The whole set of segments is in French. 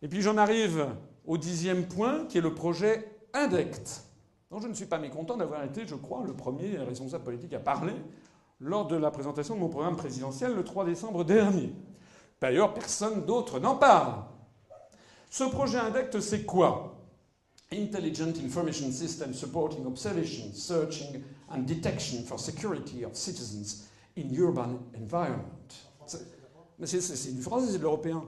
Et puis j'en arrive au 10e point, qui est le projet INDECT, dont je ne suis pas mécontent d'avoir été, je crois, le premier responsable politique à parler lors de la présentation de mon programme présidentiel le 3 décembre dernier. D'ailleurs, personne d'autre n'en parle. Ce projet INDECT, c'est quoi? Intelligent Information System supporting observation, searching and detection for security of citizens in urban environment. Mais c'est du français, c'est de l'européen.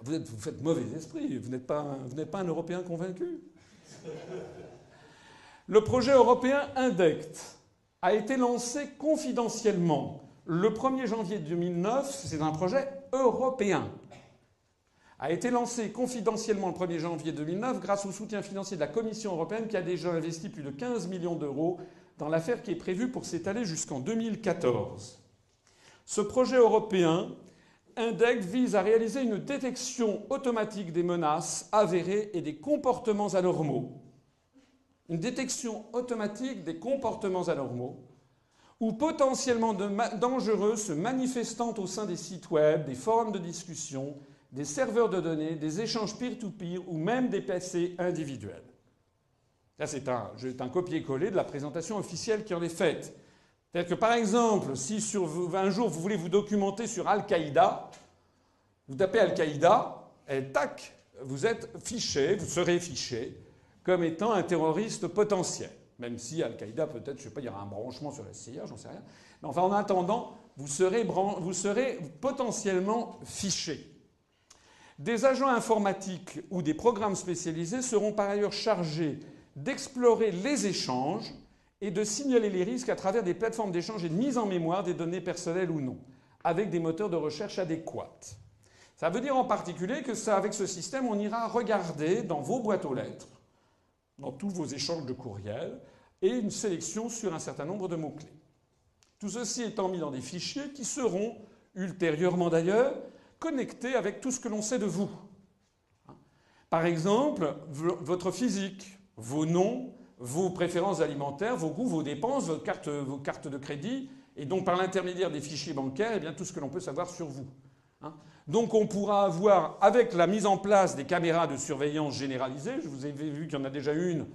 Vous faites mauvais esprit, vous n'êtes pas un Européen convaincu. Le projet européen INDECT a été lancé confidentiellement le 1er janvier 2009. C'est un projet européen. A été lancé confidentiellement le 1er janvier 2009 grâce au soutien financier de la Commission européenne qui a déjà investi plus de 15 millions d'euros dans l'affaire qui est prévue pour s'étaler jusqu'en 2014. Ce projet européen INDECT vise à réaliser une détection automatique des menaces avérées et des comportements anormaux. Une détection automatique des comportements anormaux ou potentiellement dangereux se manifestant au sein des sites web, des forums de discussion, des serveurs de données, des échanges peer-to-peer ou même des PC individuels. Là, c'est un copier-coller de la présentation officielle qui en est faite. C'est-à-dire que, par exemple, si un jour vous voulez vous documenter sur Al-Qaïda, vous tapez Al-Qaïda et tac, vous êtes fiché, vous serez fiché comme étant un terroriste potentiel. Même si Al-Qaïda, peut-être, je ne sais pas, il y aura un branchement sur la CIA, j'en sais rien. Mais enfin, en attendant, vous serez potentiellement fiché. Des agents informatiques ou des programmes spécialisés seront par ailleurs chargés d'explorer les échanges et de signaler les risques à travers des plateformes d'échange et de mise en mémoire des données personnelles ou non, avec des moteurs de recherche adéquats. Ça veut dire en particulier que avec ce système, on ira regarder dans vos boîtes aux lettres, dans tous vos échanges de courriel, et une sélection sur un certain nombre de mots-clés. Tout ceci étant mis dans des fichiers qui seront, ultérieurement d'ailleurs, connectés avec tout ce que l'on sait de vous. Par exemple, votre physique, vos noms, vos préférences alimentaires, vos goûts, vos dépenses, vos cartes de crédit, et donc par l'intermédiaire des fichiers bancaires, eh bien, tout ce que l'on peut savoir sur vous. Donc on pourra avoir, avec la mise en place des caméras de surveillance généralisées, je vous ai vu qu'il y en a déjà une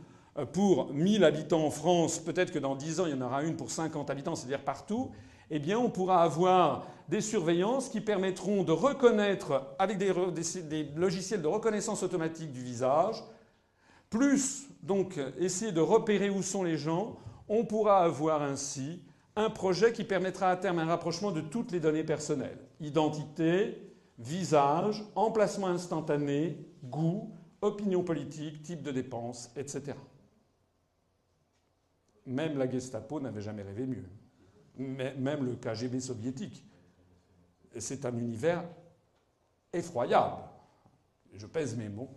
pour 1000 habitants en France, peut-être que dans 10 ans il y en aura une pour 50 habitants, c'est-à-dire partout, eh bien on pourra avoir des surveillances qui permettront de reconnaître, avec des logiciels de reconnaissance automatique du visage, plus donc essayer de repérer où sont les gens, on pourra avoir ainsi un projet qui permettra à terme un rapprochement de toutes les données personnelles. Identité, visage, emplacement instantané, goût, opinion politique, type de dépenses, etc. Même la Gestapo n'avait jamais rêvé mieux. Même le KGB soviétique. C'est un univers effroyable. Je pèse mes mots.